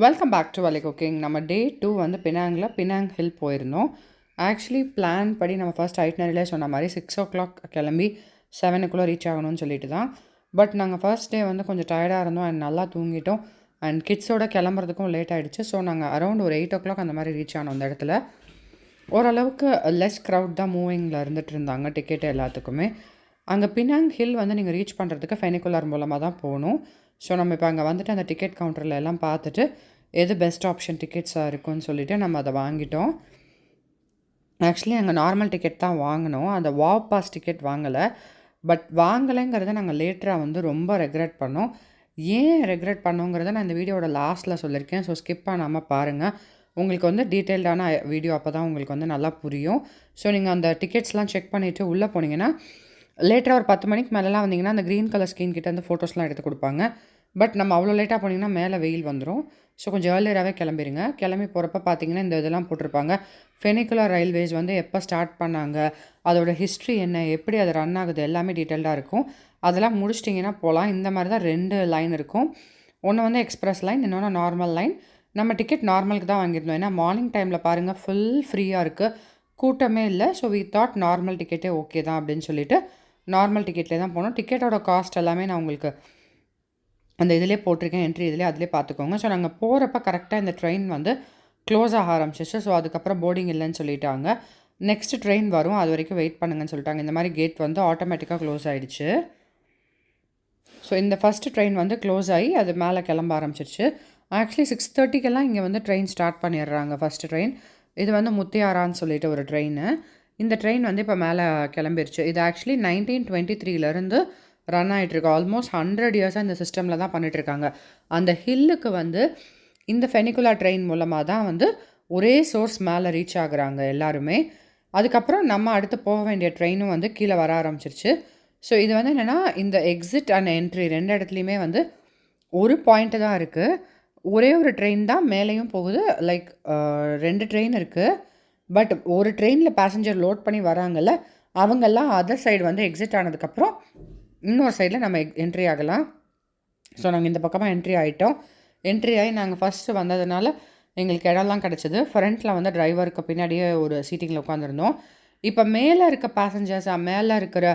Welcome back to வலை cooking. நம்ம டே 2 வந்து பினாங் ஹில் போயிருந்தோம். ஆக்சுவலி பிளான் படி நம்ம ஃபர்ஸ்ட் ஐட்னரிலே சொன்ன மாதிரி 6 o'clock கிளம்பி 7க்குள்ளே ரீச் ஆகணும்னு சொல்லிட்டு தான். பட் நாங்கள் ஃபர்ஸ்ட் டே வந்து கொஞ்சம் டயர்டாக இருந்தோம் அண்ட் நல்லா தூங்கிட்டோம் அண்ட் கிட்ஸோட கிளம்புறதுக்கும் லேட் ஆகிடுச்சு. ஸோ நாங்கள் அரௌண்ட் ஒரு 8 o'clock அந்த மாதிரி ரீச் ஆனோம். அந்த இடத்துல ஓரளவுக்கு லெஸ் க்ரௌட் தான் மூவிங்கில் இருந்துகிட்டு இருந்தாங்க டிக்கெட்டு எல்லாத்துக்குமே. அங்கே பினாங் ஹில் வந்து நீங்கள் ரீச் பண்ணுறதுக்கு ஃபெனிகுலர் மூலமாக தான் போகணும். ஸோ நம்ம இப்போ அங்கே வந்துட்டு அந்த டிக்கெட் கவுண்டரில் எல்லாம் பார்த்துட்டு எது பெஸ்ட் ஆப்ஷன் டிக்கெட்ஸாக இருக்குன்னு சொல்லிவிட்டு நம்ம அதை வாங்கிட்டோம். ஆக்சுவலி அங்கே நார்மல் டிக்கெட் தான் வாங்கினோம், அந்த வாவ் பாஸ் டிக்கெட் வாங்கலை. பட் வாங்கலைங்கிறத நாங்கள் லேட்டராக வந்து ரொம்ப ரெக்ரெட் பண்ணோம். ஏன் ரெக்ரெட் பண்ணோங்கிறத நான் இந்த வீடியோட லாஸ்ட்டில் சொல்லியிருக்கேன். ஸோ ஸ்கிப் பண்ணாமல் பாருங்கள், உங்களுக்கு வந்து டீட்டெயில்டான வீடியோ அப்போ தான் உங்களுக்கு வந்து நல்லா புரியும். ஸோ நீங்கள் அந்த டிக்கெட்ஸ்லாம் செக் பண்ணிவிட்டு உள்ளே போனீங்கன்னா லேட்டராக ஒரு 10 மணிக்கு மேலெலாம் வந்தீங்கன்னா அந்த க்ரீன் கலர் ஸ்க்ரீன் கிட்ட வந்து ஃபோட்டோஸ்லாம் எடுத்து கொடுப்பாங்க. பட் நம்ம அவ்வளோ லேட்டாக போனீங்கன்னா மேலே வெயில் வந்துடும். ஸோ கொஞ்சம் ஏர்லியராகவே கிளம்பிடுங்க. கிளம்பி போகிறப்ப பார்த்தீங்கன்னா இந்த இதெல்லாம் போட்டிருப்பாங்க. ஃபெனிகுலர் ரயில்வேஸ் வந்து எப்போ ஸ்டார்ட் பண்ணாங்க, அதோட ஹிஸ்ட்ரி என்ன, எப்படி அது ரன் ஆகுது, எல்லாமே டீட்டெயில்டாக இருக்கும். அதெல்லாம் முடிச்சிட்டிங்கன்னா போகலாம். இந்த மாதிரி தான் 2 லைன் இருக்கும். ஒன்று வந்து எக்ஸ்பிரஸ் லைன், இன்னொன்று நார்மல் லைன். நம்ம டிக்கெட் நார்மலுக்கு தான் வாங்கியிருந்தோம். ஏன்னா மார்னிங் டைமில் பாருங்கள் ஃபுல் ஃப்ரீயாக இருக்குது, கூட்டமே இல்லை. ஸோ வி தாட் நார்மல் டிக்கெட்டே ஓகே தான் அப்படின்னு சொல்லிட்டு நார்மல் டிக்கெட்லேயே தான் போனோம். டிக்கெட்டோட காஸ்ட் எல்லாமே நான் உங்களுக்கு அந்த இதிலே போட்டிருக்கேன், என்ட்ரி இதிலே அதிலே பார்த்துக்கோங்க. ஸோ நாங்கள் போகிறப்ப கரெக்டாக இந்த ட்ரெயின் வந்து க்ளோஸ் ஆக ஆரம்பிச்சிச்சு. ஸோ அதுக்கப்புறம் போர்டிங் இல்லைன்னு சொல்லிட்டாங்க. நெக்ஸ்ட் ட்ரெயின் வரும், அது வரைக்கும் வெயிட் பண்ணுங்கன்னு சொல்லிட்டாங்க. இந்த மாதிரி கேட் வந்து ஆட்டோமேட்டிக்காக க்ளோஸ் ஆகிடுச்சு. ஸோ இந்த ஃபஸ்ட்டு ட்ரெயின் வந்து க்ளோஸ் ஆகி அது மேலே கிளம்ப ஆரம்பிச்சிருச்சு. ஆக்சுவலி 6:30க்கெல்லாம் இங்கே வந்து ட்ரெயின் ஸ்டார்ட் பண்ணிடுறாங்க. ஃபஸ்ட்டு ட்ரெயின் இது வந்து முத்தியாரான்னு சொல்லிட்டு ஒரு ட்ரெயின். இந்த ட்ரெயின் வந்து இப்போ மேலே கிளம்பிருச்சு. இது ஆக்சுவலி 1923லேருந்து ரன் ஆகிட்டுருக்கு. ஆல்மோஸ்ட் 100 இயர்ஸாக இந்த சிஸ்டமில் தான் பண்ணிகிட்ருக்காங்க. அந்த ஹில்லுக்கு வந்து இந்த ஃபெனிகுலர் ட்ரெயின் மூலமாக தான் வந்து ஒரே சோர்ஸ் மேலே ரீச் ஆகுறாங்க எல்லாருமே. அதுக்கப்புறம் நம்ம அடுத்து போக வேண்டிய ட்ரெயினும் வந்து கீழே வர ஆரம்பிச்சிருச்சு. ஸோ இது வந்து என்னென்னா இந்த எக்ஸிட் அண்ட் என்ட்ரி 2 இடத்துலையுமே வந்து ஒரு பாயிண்ட்டு தான் இருக்குது. ஒரே ஒரு ட்ரெயின் தான் மேலேயும் போகுது. லைக் 2 ட்ரெயின் இருக்குது. பட் ஒரு ட்ரெயினில் பேசஞ்சர் லோட் பண்ணி வராங்கல்ல, அவங்கெல்லாம் அதர் சைடு வந்து எக்ஸிட் ஆனதுக்கப்புறம் இன்னொரு சைடில் நம்ம என்ட்ரி ஆகலாம். ஸோ நாங்கள் இந்த பக்கமாக என்ட்ரி ஆகிட்டோம். என்ட்ரி ஆகி நாங்கள் ஃபஸ்ட்டு வந்ததுனால எங்களுக்கு இடம்லாம் கிடச்சிது. ஃப்ரண்ட்டில் வந்து டிரைவருக்கு பின்னாடியே ஒரு சீட்டிங்கில் உட்காந்துருந்தோம். இப்போ மேலே இருக்க பேசஞ்சர்ஸ், மேலே இருக்கிற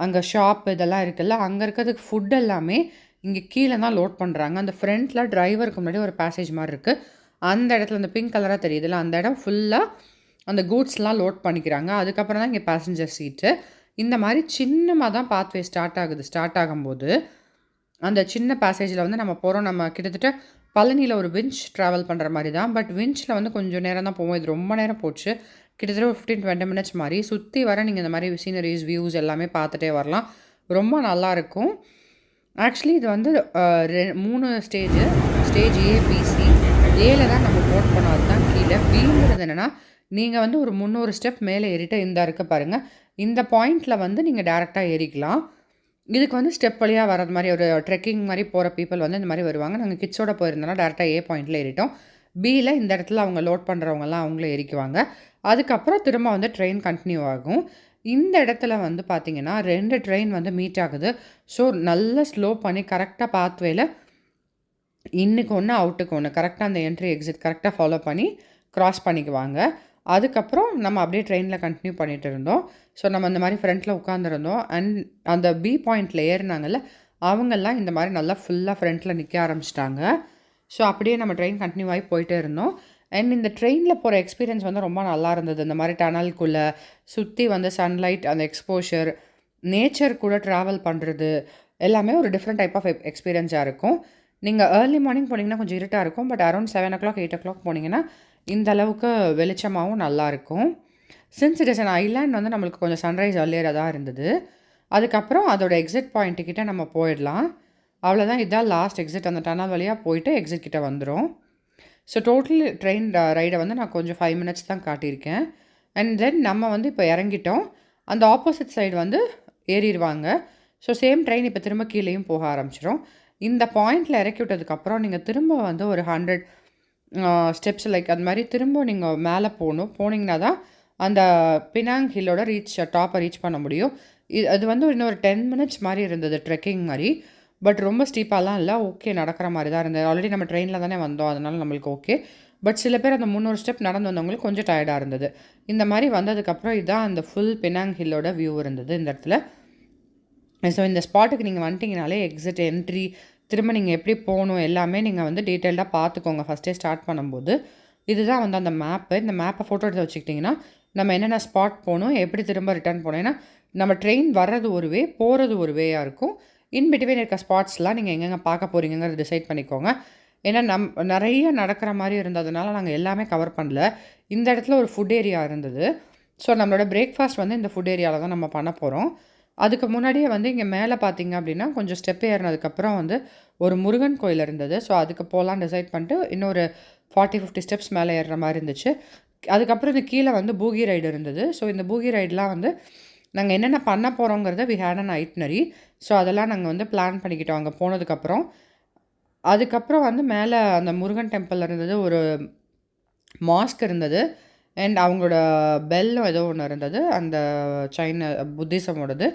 அங்கே ஷாப் இதெல்லாம் இருக்குல்ல, அங்கே இருக்கிறதுக்கு ஃபுட் எல்லாமே இங்கே கீழே தான் லோட் பண்ணுறாங்க. அந்த ஃப்ரண்ட்டில் டிரைவருக்கு முன்னாடி ஒரு பேசேஜ் மாதிரி இருக்குது. அந்த இடத்துல அந்த பிங்க் கலராக தெரியுதுல்ல, அந்த இடம் ஃபுல்லாக அந்த கூட்ஸ்லாம் லோட் பண்ணிக்கிறாங்க. அதுக்கப்புறம் தான் இங்கே பேசஞ்சர் சீட்டு. இந்த மாதிரி சின்னமாக தான் பாத்வே ஸ்டார்ட் ஆகுது. ஸ்டார்ட் ஆகும்போது அந்த சின்ன பேசேஜில் வந்து நம்ம போகிறோம். நம்ம கிட்டத்தட்ட பழனியில் ஒரு விஞ்ச் ட்ராவல் பண்ணுற மாதிரி தான். பட் விஞ்சில் வந்து கொஞ்சம் நேரம் தான் போவோம். இது ரொம்ப நேரம் போச்சு. கிட்டத்தட்ட ஒரு 15-20 மினிட்ஸ் மாதிரி சுற்றி வர நீங்கள் இந்த மாதிரி சீனரிஸ், வியூஸ் எல்லாமே பார்த்துட்டே வரலாம். ரொம்ப நல்லாயிருக்கும். ஆக்சுவலி இது வந்து 3 ஸ்டேஜ் ஏபிசி. ஏல தான் நம்ம போட் பண்ணாது தான் கீழே. பிங்கிறது என்னென்னா நீங்கள் வந்து ஒரு 300 ஸ்டெப் மேலே ஏறிட்டு இந்த இருக்க பாருங்கள், இந்த பாயிண்டில் வந்து நீங்கள் டேரெக்டாக ஏறிக்கலாம். இதுக்கு வந்து ஸ்டெப் வழியாக வர்றது மாதிரி ஒரு ட்ரெக்கிங் மாதிரி போகிற பீப்புள் வந்து இந்த மாதிரி வருவாங்க. நாங்கள் கிட்ஸோட போயிருந்தோம்னா டேரெக்டாக ஏ பாயிண்டில் ஏறிட்டோம். பியில் இந்த இடத்துல அவங்க லோட் பண்ணுறவங்கலாம் அவங்களே ஏறிக்குவாங்க. அதுக்கப்புறம் திரும்ப வந்து ட்ரெயின் கண்டினியூ ஆகும். இந்த இடத்துல வந்து பார்த்திங்கன்னா 2 ட்ரெயின் வந்து மீட் ஆகுது. ஸோ நல்லா ஸ்லோ பண்ணி கரெக்டாக பாத்வேல இன்னுக்கு ஒன்று அவுட்டுக்கு ஒன்று கரெக்டாக அந்த என்ட்ரி எக்ஸிட் கரெக்டாக ஃபாலோ பண்ணி க்ராஸ் பண்ணிக்குவாங்க. அதுக்கப்புறம் நம்ம அப்படியே ட்ரெயினில் கண்டினியூ பண்ணிகிட்டு இருந்தோம். ஸோ நம்ம இந்த மாதிரி ஃப்ரண்ட்டில் உட்காந்துருந்தோம். அண்ட் அந்த பி பாயிண்டில் ஏறினாங்கல்ல, அவங்கெல்லாம் இந்த மாதிரி நல்லா ஃபுல்லாக ஃப்ரண்ட்டில் நிற்க ஆரம்பிச்சிட்டாங்க. ஸோ அப்படியே நம்ம ட்ரெயின் கண்டினியூ ஆகி போயிட்டே இருந்தோம். அண்ட் இந்த ட்ரெயினில் போகிற எக்ஸ்பீரியன்ஸ் வந்து ரொம்ப நல்லா இருந்தது. இந்த மாதிரி டனலுக்குள்ளே சுற்றி வந்து சன்லைட், அந்த எக்ஸ்போஷர், நேச்சர் கூட ட்ராவல் பண்ணுறது எல்லாமே ஒரு டிஃப்ரெண்ட் டைப் ஆஃப் எக்ஸ்பீரியன்ஸாக இருக்கும். நீங்கள் ஏர்லி மார்னிங் போனீங்கன்னா கொஞ்சம் இருட்டாக இருக்கும். பட் அரௌண்ட் 7 o'clock 8 o'clock போனீங்கன்னா இந்த அளவுக்கு வெளிச்சமாகவும் நல்லாயிருக்கும். Since it is an island வந்து நம்மளுக்கு கொஞ்சம் சன்ரைஸ் ஏர்லியராக தான் இருந்தது. அதுக்கப்புறம் அதோட எக்ஸிட் பாயிண்ட்டுக்கிட்ட நம்ம போயிடலாம். அவ்வளோதான், இதுதான் லாஸ்ட் எக்ஸிட். அந்த டனல் வழியாக போயிட்டு எக்ஸிட் கிட்ட வந்துடும். ஸோ டோட்டல் ட்ரெயின் ரைடை வந்து நான் கொஞ்சம் 5 minutes தான் காட்டியிருக்கேன். அண்ட் தென் நம்ம வந்து இப்போ இறங்கிட்டோம். அந்த ஆப்போசிட் சைடு வந்து ஏறிடுவாங்க. ஸோ சேம் ட்ரெயின் இப்போ திரும்ப கீழேயும் போக ஆரம்பிச்சிடும். இந்த பாயிண்டில் இறக்கி விட்டதுக்கப்புறம் நீங்கள் திரும்ப வந்து ஒரு 100 ஸ்டெப்ஸ் லைக் அது மாதிரி திரும்ப நீங்கள் மேலே போனீங்கன்னா தான் அந்த பினாங் ஹில்லோட டாப்பை ரீச் பண்ண முடியும். அது வந்து இன்னொரு 10 minutes மாதிரி இருந்தது ட்ரெக்கிங் மாதிரி. பட் ரொம்ப ஸ்டீப்பாலாம் இல்ல. ஓகே நடக்கிற மாரி தான் இருந்தது. ஆல்ரெடி நம்ம ட்ரெயின்ல தானே வந்தோம். அதனால நம்மளுக்கு ஓகே. பட் சில பேர் அந்த 300 ஸ்டெப் நடந்து வந்தவங்களுக்கு கொஞ்சம் டயர்டா இருந்தது. இந்த மாரி வந்ததுக்கப்புறம் இதான் அந்த ஃபுல் பெனாங் ஹில்லோட வியூ இருந்தது இந்த இடத்துல. ஸோ இந்த ஸ்பாட்டுக்கு நீங்க வந்துட்டீங்கனாலே எக்ஸிட், என்ட்ரி, திரும்ப நீங்க எப்படி போணும் எல்லாமே நீங்க வந்து டீட்டெயில்டா பார்த்துக்கோங்க ஃபர்ஸ்ட்டே ஸ்டார்ட் பண்ணும்போது. இதுதான் வந்து அந்த மேப்பு. இந்த மேப்பை ஃபோட்டோ எடுத்து வச்சுக்கிட்டிங்கன்னா, நம்ம என்னென்ன ஸ்பாட் போணும், எப்படி திரும்ப ரிட்டர்ன் போணும். ஏன்னா, நம்ம ட்ரெயின் வர்றது ஒரு வே, போகிறது ஒரு வேயா இருக்கும். இன் பிட்வீன் இருக்க ஸ்பாட்ஸ்லாம் நீங்கள் எங்கெங்கே பார்க்க போகிறீங்கங்கிறத டிசைட் பண்ணிக்கோங்க. ஏன்னா, நிறைய நடக்கிற மாதிரி இருந்ததுனால நாங்கள் எல்லாமே கவர் பண்ணல. இந்த இடத்துல ஒரு ஃபுட் ஏரியா இருந்தது. ஸோ, நம்மளோட பிரேக்ஃபாஸ்ட் வந்து இந்த ஃபுட் ஏரியாவில் தான் நம்ம பண்ண போகிறோம். அதுக்கு முன்னாடியே வந்து இங்கே மேலே பார்த்தீங்க அப்படின்னா, கொஞ்சம் ஸ்டெப் ஏறினதுக்கப்புறம் வந்து ஒரு முருகன் கோயில் இருந்தது. ஸோ, அதுக்கு போகலான்னு டிசைட் பண்ணிட்டு இன்னொரு 40, 50 ஸ்டெப்ஸ் மேலே ஏறுற மாதிரி இருந்துச்சு. அதுக்கப்புறம் இந்த கீழே வந்து பூகி ரைடு இருந்தது. ஸோ, இந்த பூகி ரைடுலாம் வந்து நாங்கள் என்னென்ன பண்ண போகிறோங்கிறத we had an itinerary. So, அதெல்லாம் நாங்கள் வந்து பிளான் பண்ணிக்கிட்டோம் அங்கே போனதுக்கப்புறம். அதுக்கப்புறம் வந்து மேலே அந்த முருகன் டெம்பிள் இருந்தது. ஒரு மாஸ்க் இருந்தது. அண்ட் அவங்களோட பெல்லும் ஏதோ ஒன்று இருந்தது. அந்த சைனா புத்திசமோடது.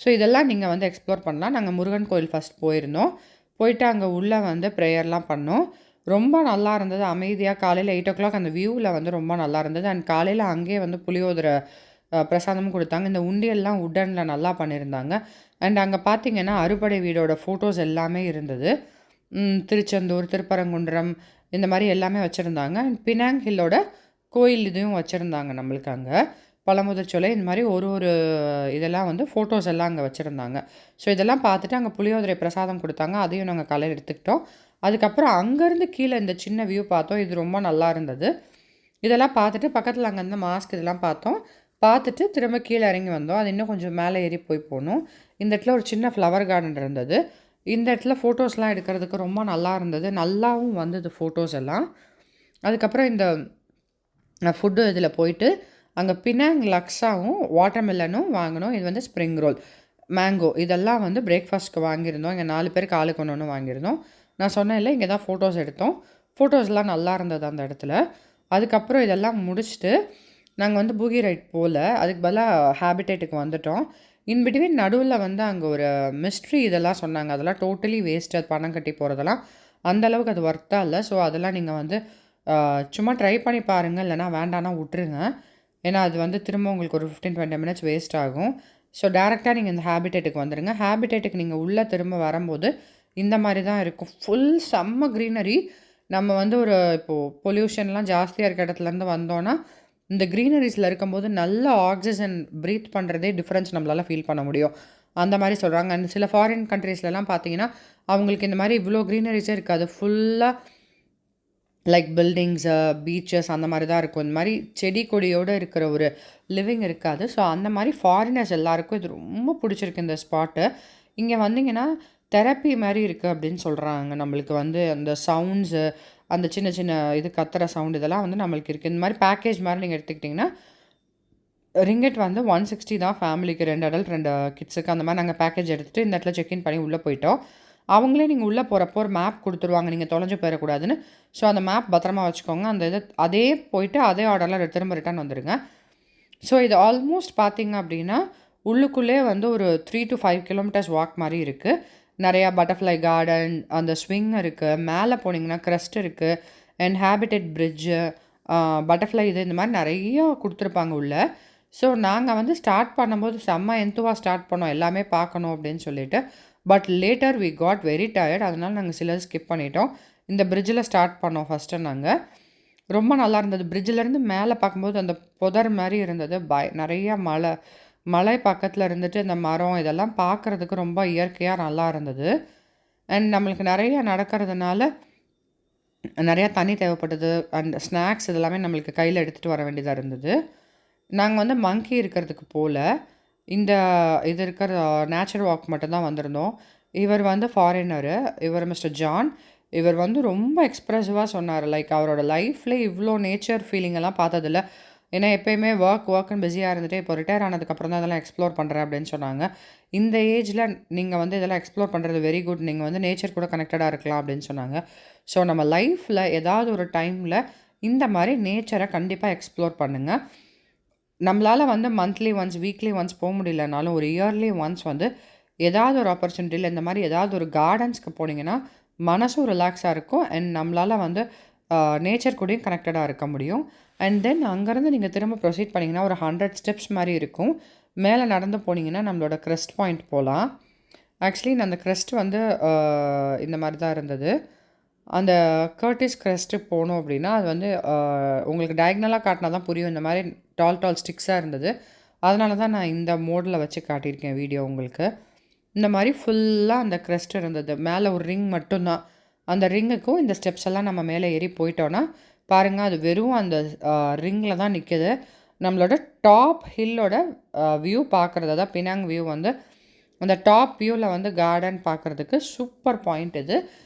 ஸோ, இதெல்லாம் நீங்கள் வந்து எக்ஸ்ப்ளோர் பண்ணலாம். நாங்கள் முருகன் கோயில் ஃபஸ்ட் போயிருந்தோம். போயிட்டு அங்கே உள்ளே வந்து ப்ரேயர்லாம் பண்ணோம். ரொம்ப நல்லா இருந்தது. அமைதியாக காலையில் 8:00 அந்த வியூவில் வந்து ரொம்ப நல்லா இருந்தது. அண்ட் காலையில் அங்கேயே வந்து புளியோதரை பிரசாதமும் கொடுத்தாங்க. இந்த உண்டியல்லாம் உட்டனில் நல்லா பண்ணியிருந்தாங்க. அண்ட் அங்கே பார்த்தீங்கன்னா அறுபடை வீடோட ஃபோட்டோஸ் எல்லாமே இருந்தது. திருச்செந்தூர், திருப்பரங்குன்றம் இந்த மாதிரி எல்லாமே வச்சுருந்தாங்க. அண்ட் பினாங் ஹில்லோட கோயில் இதையும் வச்சுருந்தாங்க நம்மளுக்கு அங்கே. பழமுதிர்ச்சோலை இந்த மாதிரி ஒரு இதெல்லாம் வந்து ஃபோட்டோஸ் எல்லாம் அங்கே வச்சுருந்தாங்க. ஸோ இதெல்லாம் பார்த்துட்டு அங்கே புளியோதரை பிரசாதம் கொடுத்தாங்க. அதையும் நாங்கள் காலையில் எடுத்துக்கிட்டோம். அதுக்கப்புறம் அங்கேருந்து கீழே இந்த சின்ன வியூ பார்த்தோம். இது ரொம்ப நல்லா இருந்தது. இதெல்லாம் பார்த்துட்டு பக்கத்தில் அங்கே இருந்த மாஸ்க் இதெல்லாம் பார்த்தோம். பார்த்துட்டு திரும்ப கீழே இறங்கி வந்தோம். அது இன்னும் கொஞ்சம் மேலே ஏறி போகணும். இந்த இடத்துல ஒரு சின்ன ஃப்ளவர் கார்டன் இருந்தது. இந்த இடத்துல ஃபோட்டோஸ்லாம் எடுக்கிறதுக்கு ரொம்ப நல்லா இருந்தது. நல்லாவும் வந்தது ஃபோட்டோஸ் எல்லாம். அதுக்கப்புறம் இந்த ஃபுட்டு இதில் போயிட்டு அங்கே பினாங் லக்ஸாவும் வாட்டர்மெலனும் வாங்கினோம். இது வந்து ஸ்ப்ரிங் ரோல், மேங்கோ இதெல்லாம் வந்து பிரேக்ஃபாஸ்ட்டுக்கு வாங்கியிருந்தோம். இங்கே 4 பேருக்கு ஆளுக்கு ஒன்று வாங்கியிருந்தோம். நான் சொன்னேன்ல இங்கே தான் ஃபோட்டோஸ் எடுத்தோம். ஃபோட்டோஸ்லாம் நல்லா இருந்தது அந்த இடத்துல. அதுக்கப்புறம் இதெல்லாம் முடிச்சுட்டு நாங்கள் வந்து பூகி ரைட் போகல. அதுக்கு பதிலாக ஹேபிடேட்டுக்கு வந்துட்டோம். இன் பிட்வீன் நடுவில் வந்து அங்கே ஒரு மிஸ்ட்ரி இதெல்லாம் சொன்னாங்க. அதெல்லாம் டோட்டலி வேஸ்ட். அது பணம் கட்டி போகிறதெல்லாம் அந்தளவுக்கு அது ஒர்த்தாக இல்லை. ஸோ அதெல்லாம் நீங்கள் வந்து சும்மா ட்ரை பண்ணி பாருங்கள். இல்லைனா வேண்டானா விட்டுருங்க. ஏன்னா அது வந்து திரும்ப உங்களுக்கு ஒரு 15-20 மினிட்ஸ் வேஸ்ட் ஆகும். ஸோ டேரெக்டாக நீங்கள் இந்த ஹேபிடேட்டுக்கு வந்துடுங்க. ஹேபிடேட்டுக்கு நீங்கள் உள்ளே திரும்ப வரும்போது இந்த மாதிரி தான் இருக்கும். ஃபுல் செம்ம க்ரீனரி. நம்ம வந்து ஒரு இப்போது பொல்யூஷன்லாம் ஜாஸ்தியாக இருக்க இடத்துலேருந்து வந்தோன்னா இந்த க்ரீனரிஸில் இருக்கும்போது நல்ல ஆக்சிஜன் ப்ரீத் பண்ணுறதே டிஃப்ரென்ஸ் நம்மளால் ஃபீல் பண்ண முடியும். அந்த மாதிரி சொல்கிறாங்க. அண்ட் சில ஃபாரின் கண்ட்ரீஸ்லலாம் பார்த்தீங்கன்னா அவங்களுக்கு இந்த மாதிரி இவ்வளோ க்ரீனரிஸே இருக்காது. ஃபுல்லாக லைக் பில்டிங்ஸு, பீச்சஸ் அந்த மாதிரி தான் இருக்கும். இந்த மாதிரி செடி கொடியோடு இருக்கிற ஒரு லிவிங் இருக்காது. ஸோ அந்த மாதிரி ஃபாரினர்ஸ் எல்லாருக்கும் இது ரொம்ப பிடிச்சிருக்கு இந்த ஸ்பாட்டு. இங்கே வந்தீங்கன்னா தெரப்பி மாதிரி இருக்குது அப்படின்னு சொல்கிறாங்க. நம்மளுக்கு வந்து அந்த சவுண்ட்ஸு, அந்த சின்ன சின்ன இது கத்துற சவுண்ட் இதெல்லாம் வந்து நம்மளுக்கு இருக்குது. இந்த மாதிரி பேக்கேஜ் மாதிரி நீங்கள் எடுத்துக்கிட்டிங்கன்னா ரிங்கெட் வந்து 160 தான் ஃபேமிலிக்கு. 2 அடல்ட் 2 கிட்ஸுக்கு. அந்த மாதிரி நாங்கள் பேக்கேஜ் எடுத்துகிட்டு இந்த இடத்துல செக்இன் பண்ணி உள்ளே போயிட்டோம். அவங்களே நீங்கள் உள்ளே போகிறப்போ ஒரு மேப் கொடுத்துருவாங்க. நீங்கள் தொலைஞ்சு போயிடக்கூடாதுன்னு. ஸோ அந்த மேப் பத்திரமா வச்சுக்கோங்க. அந்த இதை அதே போயிட்டு அதே ஆர்டரில் திரும்ப ரிட்டர்ன் வந்துடுங்க. ஸோ இது ஆல்மோஸ்ட் பார்த்தீங்க அப்படின்னா உள்ளுக்குள்ளே வந்து ஒரு 3 to 5 கிலோமீட்டர்ஸ் வாக் மாதிரி இருக்குது. நிறையா பட்டர்ஃப்ளை கார்டன், அந்த ஸ்விங் இருக்குது. மேலே போனீங்கன்னா க்ரஸ்ட் இருக்குது. அண்ட் ஹேபிடேட் பிரிட்ஜு, பட்டர்ஃப்ளை இது இந்த மாதிரி நிறையா கொடுத்துருப்பாங்க உள்ளே. ஸோ நாங்கள் வந்து ஸ்டார்ட் பண்ணும்போது செம்ம எந்துவாக ஸ்டார்ட் பண்ணோம். எல்லாமே பார்க்கணும் அப்படின்னு சொல்லிட்டு. But later we got very tired. அதனால் நாங்கள் சிலது ஸ்கிப் பண்ணிட்டோம். இந்த பிரிட்ஜில் ஸ்டார்ட் பண்ணோம் ஃபஸ்ட்டு நாங்கள். ரொம்ப நல்லா இருந்தது. பிரிட்ஜிலேருந்து மேலே பார்க்கும்போது அந்த புதர் மாதிரி இருந்தது. நிறையா மலை பக்கத்தில் இருந்துட்டு இந்த மரம் இதெல்லாம் பார்க்குறதுக்கு ரொம்ப இயற்கையாக நல்லா இருந்தது. அண்ட் நம்மளுக்கு நிறையா நடக்கிறதுனால நிறையா தண்ணி தேவைப்பட்டது. அண்ட் ஸ்நாக்ஸ் இதெல்லாமே நம்மளுக்கு கையில் எடுத்துகிட்டு வர வேண்டியதாக இருந்தது. நாங்கள் வந்து மங்கி இருக்கிறதுக்கு போகல. இந்த இது இருக்கிற நேச்சர் வாக் மட்டும்தான் வந்திருந்தோம். இவர் வந்து ஃபாரினரு. இவர் மிஸ்டர் ஜான். இவர் வந்து ரொம்ப எக்ஸ்ப்ரெசிவாக சொன்னார். லைக் அவரோட லைஃப்லேயே இவ்வளோ நேச்சர் ஃபீலிங்கெல்லாம் பார்த்ததில்ல. ஏன்னா எப்போயுமே ஒர்க்குன்னு பிஸியாக இருந்துட்டு இப்போ ரிட்டையர் ஆனதுக்கப்புறம் தான் இதெல்லாம் எக்ஸ்ப்ளோர் பண்ணுறேன் அப்படின்னு சொன்னாங்க. இந்த ஏஜில் நீங்கள் வந்து இதெல்லாம் எக்ஸ்ப்ளோர் பண்ணுறது வெரி குட். நீங்கள் வந்து நேச்சர் கூட கனெக்டடாக இருக்கலாம் அப்படின்னு சொன்னாங்க. ஸோ நம்ம லைஃப்பில் ஏதாவது ஒரு டைமில் இந்த மாதிரி நேச்சரை கண்டிப்பாக எக்ஸ்ப்ளோர் பண்ணுங்கள். நம்மளால் வந்து மந்த்லி ஒன்ஸ், வீக்லி ஒன்ஸ் போக முடியலனாலும் ஒரு இயர்லி ஒன்ஸ் வந்து ஏதாவது ஒரு ஆப்பர்ச்சுனிட்டியில் இந்த மாதிரி ஏதாவது ஒரு கார்டன்ஸ்க்கு போனீங்கன்னா மனசும் ரிலாக்ஸாக இருக்கும் அண்ட் நம்மளால் வந்து நேச்சர் கூடயும் கனெக்டடாக இருக்க முடியும். அண்ட் தென் அங்கேருந்து நீங்கள் திரும்ப ப்ரொசீட் பண்ணிங்கன்னா ஒரு 100 ஸ்டெப்ஸ் மாதிரி இருக்கும். மேலே நடந்து போனீங்கன்னா நம்மளோட க்ரெஸ்ட் பாயிண்ட் போகலாம். ஆக்சுவலி நான் அந்த க்ரெஸ்ட் வந்து இந்த மாதிரி தான் இருந்தது. அந்த கர்டிஸ் க்ரெஸ்ட்டு போனோம் அப்படின்னா அது வந்து உங்களுக்கு டயக்னலாக காட்டினா தான் புரியும். இந்த மாதிரி டால் ஸ்டிக்ஸாக இருந்தது. அதனால தான் நான் இந்த மோடில் வச்சு காட்டியிருக்கேன் வீடியோ உங்களுக்கு. இந்த மாதிரி ஃபுல்லாக அந்த க்ரெஸ்ட் இருந்தது. மேலே ஒரு ரிங் மட்டும்தான். அந்த ரிங்குக்கும் இந்த ஸ்டெப்ஸ் எல்லாம் நம்ம மேலே ஏறி போயிட்டோன்னா பாருங்கள், அது வெறும் அந்த ரிங்கில் தான் நிற்கிது. நம்மளோட டாப் ஹில்லோட வியூ பார்க்குறது தான் பினாங் வியூ வந்து அந்த டாப் வியூவில் வந்து கார்டன் பார்க்குறதுக்கு சூப்பர் பாயிண்ட் இது.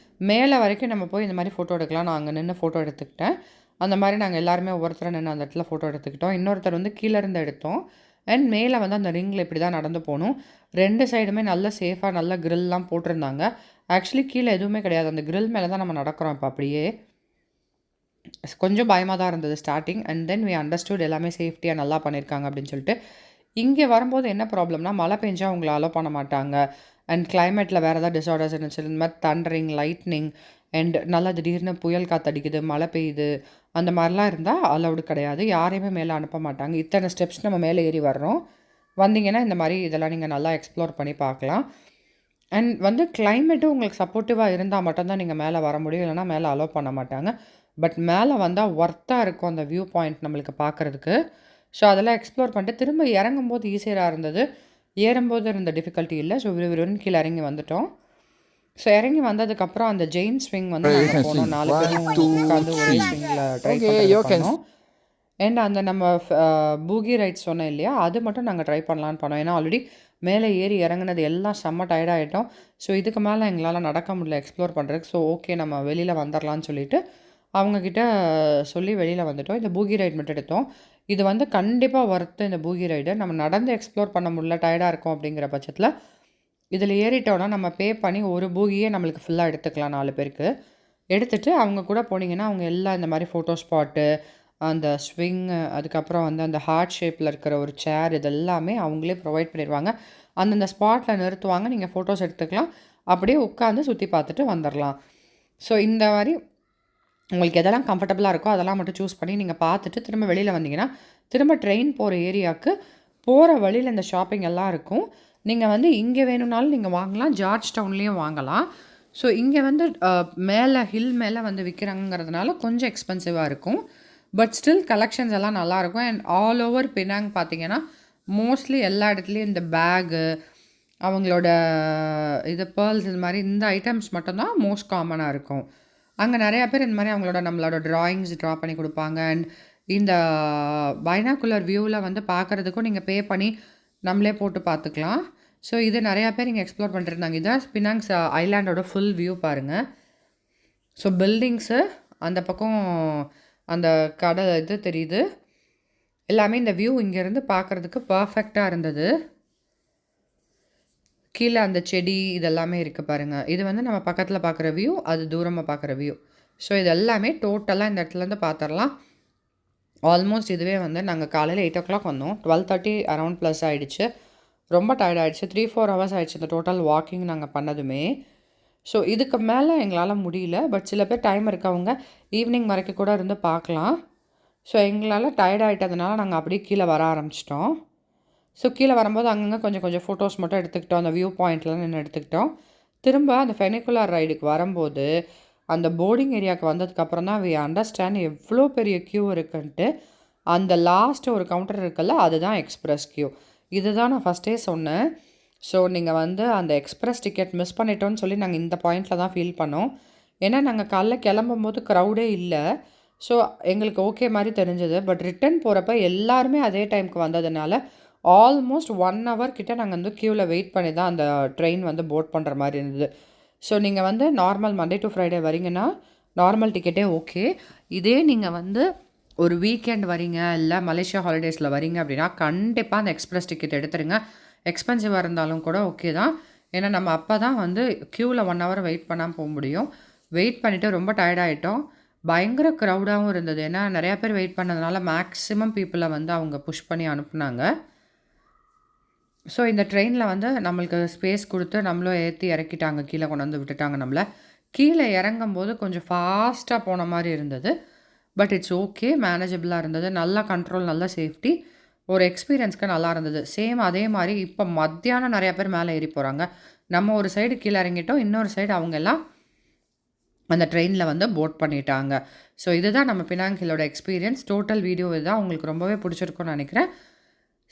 மேலே வரைக்கும் நம்ம போய் இந்த மாதிரி ஃபோட்டோ எடுக்கலாம். நான் அங்கே நின்று ஃபோட்டோ எடுத்துக்கிட்டேன். அந்த மாதிரி நாங்கள் எல்லாருமே ஒவ்வொருத்தரும் நின்று அந்த இடத்துல ஃபோட்டோ எடுத்துக்கிட்டோம். இன்னொருத்தர் வந்து கீழே இருந்து எடுத்தோம். அண்ட் மேலே வந்து அந்த ரிங்கில் இப்படி தான் நடந்து போகணும். 2 சைடுமே நல்ல சேஃபாக நல்ல க்ரில்லாம் போட்டிருந்தாங்க. ஆக்சுவலி கீழே எதுவுமே கிடையாது. அந்த க்ரில் மேலே தான் நம்ம நடக்கிறோம் இப்போ அப்படியே. கொஞ்சம் பயமாக தான் இருந்தது starting. And then we understood எல்லாமே சேஃப்டியாக நல்லா பண்ணியிருக்காங்க அப்படின்னு சொல்லிட்டு. இங்கே வரும்போது என்ன ப்ராப்ளம்னா மழை பெஞ்சா உங்களை அலோவ் பண்ண மாட்டாங்க. அண்ட் கிளைமேட்டில் வேறு ஏதாவது டிஸார்டர்ஸ் இருந்துச்சு, இந்த மாதிரி தண்டரிங், லைட்னிங் அண்ட் நல்லா திடீர்னு புயல் காற்றடிக்குது, மழை பெய்யுது, அந்த மாதிரிலாம் இருந்தால் அலௌடு கிடையாது. யாரையுமே மேலே அனுப்ப மாட்டாங்க. இத்தனை ஸ்டெப்ஸ் நம்ம மேலே ஏறி வர்றோம். வந்தீங்கன்னா இந்த மாதிரி இதெல்லாம் நீங்கள் நல்லா எக்ஸ்ப்ளோர் பண்ணி பார்க்கலாம். அண்ட் வந்து கிளைமேட்டும் உங்களுக்கு சப்போர்ட்டிவாக இருந்தால் மட்டும்தான் நீங்கள் மேலே வர முடியும். இல்லைனா மேலே அலோவ் பண்ண மாட்டாங்க. பட் மேலே வந்தால் ஒர்த்தாக இருக்கும் அந்த வியூ பாயிண்ட் நம்மளுக்கு பார்க்குறதுக்கு. ஸோ அதெல்லாம் எக்ஸ்ப்ளோர் பண்ணிட்டு திரும்ப இறங்கும்போது ஈஸியாக இருந்தது. ஏறும்போது இருந்த டிஃபிகல்ட்டி இல்லை. ஸோ விறுவிறுன்னு கீழே இறங்கி வந்துட்டோம். ஸோ இறங்கி வந்ததுக்கப்புறம் அந்த ஜெயின் ஸ்விங் வந்து நாங்கள் போனோம். 4 பேரும் உட்காந்து ஒரே ஸ்விங்கில் ட்ரை பண்ணோம். அண்ட் அந்த நம்ம பூகி ரைட்ஸ் சொன்னேன் இல்லையா, அது மட்டும் நாங்கள் ட்ரை பண்ணலான்னு பண்ணோம். ஏன்னா ஆல்ரெடி மேலே ஏறி இறங்குனது எல்லாம் செம்ம டயர்டாகிட்டோம். ஸோ இதுக்கு மேலே எங்களால் நடக்க முடியல எக்ஸ்ப்ளோர் பண்ணுறதுக்கு. ஸோ ஓகே நம்ம வெளியில் வந்துடலான்னு சொல்லிட்டு அவங்கக்கிட்ட சொல்லி வெளியில் வந்துட்டோம். இந்த பூகி ரைட் மட்டும் எடுத்தோம். இது வந்து கண்டிப்பாக ஒர்த்து இந்த பூகி ரைடு. நம்ம நடந்து எக்ஸ்ப்ளோர் பண்ண முடியல, டயர்டாக இருக்கும் அப்படிங்கிற பட்சத்தில் இதில் ஏறிட்டோன்னா நம்ம பே பண்ணி ஒரு பூகியே நம்மளுக்கு ஃபுல்லாக எடுத்துக்கலாம் 4 பேருக்கு. எடுத்துகிட்டு அவங்க கூட போனீங்கன்னா அவங்க எல்லாம் இந்த மாதிரி ஃபோட்டோ ஸ்பாட்டு, அந்த ஸ்விங்கு, அதுக்கப்புறம் வந்து அந்த ஹார்ட் ஷேப்பில் இருக்கிற ஒரு சேர், இதெல்லாமே அவங்களே ப்ரொவைட் பண்ணிடுவாங்க. அந்தந்த ஸ்பாட்டில் நிறுத்துவாங்க. நீங்கள் ஃபோட்டோஸ் எடுத்துக்கலாம். அப்படியே உட்காந்து சுற்றி பார்த்துட்டு வந்துடலாம். ஸோ இந்த மாதிரி உங்களுக்கு எதெல்லாம் கம்ஃபர்டபுளாக இருக்கோ அதெல்லாம் மட்டும் சூஸ் பண்ணி நீங்கள் பார்த்துட்டு திரும்ப வெளியில் வந்தீங்கன்னா திரும்ப ட்ரெயின் போகிற ஏரியாவுக்கு போகிற வழியில் இந்த ஷாப்பிங் எல்லாம் இருக்கும். நீங்கள் வந்து இங்கே வேணும்னாலும் நீங்கள் வாங்கலாம், ஜார்ஜ் டவுன்லேயும் வாங்கலாம். ஸோ இங்கே வந்து மேலே ஹில் மேலே வந்து விற்கிறாங்கிறதுனால கொஞ்சம் எக்ஸ்பென்சிவாக இருக்கும். பட் ஸ்டில் கலெக்ஷன்ஸ் எல்லாம் நல்லாயிருக்கும். அண்ட் ஆல் ஓவர் பினாங் பார்த்தீங்கன்னா மோஸ்ட்லி எல்லா இடத்துலையும் இந்த பேகு, அவங்களோட இது பேர்ல்ஸ், இது மாதிரி இந்த ஐட்டம்ஸ் மட்டும்தான் மோஸ்ட் காமனாக இருக்கும். அங்கே நிறையா பேர் இந்த மாதிரி நம்மளோட ட்ராயிங்ஸ் ட்ரா பண்ணி கொடுப்பாங்க. அண்ட் இந்த பைனாகுலர் வியூவில் வந்து பார்க்குறதுக்கும் நீங்கள் பே பண்ணி நம்மளே போட்டு பார்த்துக்கலாம். ஸோ இது நிறையா பேர் இங்கே எக்ஸ்ப்ளோர் பண்ணிட்டுருந்தாங்க. இதான் பினாங்ஸ் ஐலாண்டோட ஃபுல் வியூ பாருங்கள். ஸோ பில்டிங்ஸு அந்த பக்கம் அந்த கடல் இது தெரியுது. எல்லாமே இந்த வியூ இங்கேருந்து பார்க்குறதுக்கு பர்ஃபெக்டாக இருந்தது. கீழே அந்த செடி இதெல்லாமே இருக்குது பாருங்கள். இது வந்து நம்ம பக்கத்தில் பார்க்குற வியூ, அது தூரமாக பார்க்குற வியூ. ஸோ இது எல்லாமே டோட்டலாக இந்த இடத்துலேருந்து பார்த்துடலாம். ஆல்மோஸ்ட் இதுவே வந்து நாங்கள் காலையில் 8 o'clock வந்தோம். 12:30 அரௌண்ட் ப்ளஸ் ஆகிடுச்சு. ரொம்ப டயர்ட் ஆகிடுச்சு. 3-4 hours ஆகிடுச்சு இந்த டோட்டல் வாக்கிங் நாங்கள் பண்ணதுமே. ஸோ இதுக்கு மேலே எங்களால் முடியல. பட் சில பேர் டைம் இருக்கவங்க ஈவினிங் வரைக்கும் கூட இருந்து பார்க்கலாம். ஸோ எங்களால் டயர்ட் ஆகிட்டதுனால நாங்கள் அப்படியே கீழே வர ஆரம்பிச்சிட்டோம். ஸோ கீழே வரும்போது அங்கங்கே கொஞ்சம் ஃபோட்டோஸ் மட்டும் எடுத்துக்கிட்டோம். அந்த வியூ பாயிண்ட்லாம் நின்று எடுத்துக்கிட்டோம். திரும்ப அந்த ஃபெனிகுலர் ரைடுக்கு வரும்போது அந்த போர்டிங் ஏரியாவுக்கு வந்ததுக்கப்புறம் தான் வி அண்டர்ஸ்டாண்ட் எவ்வளோ பெரிய க்யூ இருக்குன்ட்டு. அந்த லாஸ்ட்டு ஒரு கவுண்டர் இருக்குல்ல, அதுதான் எக்ஸ்ப்ரெஸ் க்யூ. இதுதான் நான் ஃபஸ்ட்டே சொன்னேன். ஸோ நீங்கள் வந்து அந்த எக்ஸ்ப்ரெஸ் டிக்கெட் மிஸ் பண்ணிட்டோன்னு சொல்லி நாங்கள் இந்த பாயிண்டில் தான் ஃபீல் பண்ணோம். ஏன்னா நாங்கள் காலைல கிளம்பும்போது க்ரௌடே இல்லை. ஸோ எங்களுக்கு ஓகே மாதிரி தெரிஞ்சது. பட் ரிட்டன் போகிறப்ப எல்லாருமே அதே டைமுக்கு வந்ததுனால ஆல்மோஸ்ட் 1 hour கிட்ட நாங்கள் வந்து க்யூவில் வெயிட் பண்ணி தான் அந்த ட்ரெயின் வந்து போர்ட் பண்ணுற மாதிரி இருந்தது. ஸோ நீங்கள் வந்து நார்மல் மண்டே டு ஃப்ரைடே வரீங்கன்னா நார்மல் டிக்கெட்டே ஓகே. இதே நீங்கள் வந்து ஒரு வீக்கெண்ட் வரீங்க, இல்லை மலேசியா ஹாலிடேஸில் வரீங்க அப்படின்னா கண்டிப்பாக அந்த எக்ஸ்ப்ரெஸ் டிக்கெட் எடுத்துருங்க. எக்ஸ்பென்சிவாக இருந்தாலும் கூட ஓகே தான். ஏன்னா நம்ம அப்போ தான் வந்து க்யூவில் 1 hour வெயிட் பண்ணாமல் போக முடியும். வெயிட் பண்ணிவிட்டு ரொம்ப டயர்டாகிட்டோம். பயங்கர க்ரௌடாகவும் இருந்தது. ஏன்னா நிறையா பேர் வெயிட் பண்ணதுனால மேக்ஸிமம் பீப்புளை வந்து அவங்க புஷ் பண்ணி அனுப்புனாங்க. ஸோ இந்த ட்ரெயினில் வந்து நம்மளுக்கு ஸ்பேஸ் கொடுத்து நம்மளும் ஏற்றி இறக்கிட்டாங்க, கீழே கொண்டு வந்து விட்டுட்டாங்க நம்மள. கீழே இறங்கும்போது கொஞ்சம் ஃபாஸ்ட்டாக போன மாதிரி இருந்தது. பட் இட்ஸ் ஓகே, மேனேஜபிளாக இருந்தது. நல்லா கண்ட்ரோல், நல்ல சேஃப்டி. ஒரு எக்ஸ்பீரியன்ஸ்க்கு நல்லா இருந்தது. சேம் அதே மாதிரி இப்போ மத்தியானம் நிறையா பேர் மேலே ஏறி போகிறாங்க. நம்ம ஒரு சைடு கீழே இறங்கிட்டோம், இன்னொரு சைடு அவங்க எல்லாம் அந்த ட்ரெயினில் வந்து போட் பண்ணிட்டாங்க. ஸோ இதுதான் நம்ம பினாங் ஹில்லோட எக்ஸ்பீரியன்ஸ். டோட்டல் வீடியோ இதுதான். உங்களுக்கு ரொம்பவே பிடிச்சிருக்கும்னு நினைக்கிறேன்.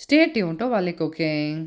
Stay tune to Valli cooking.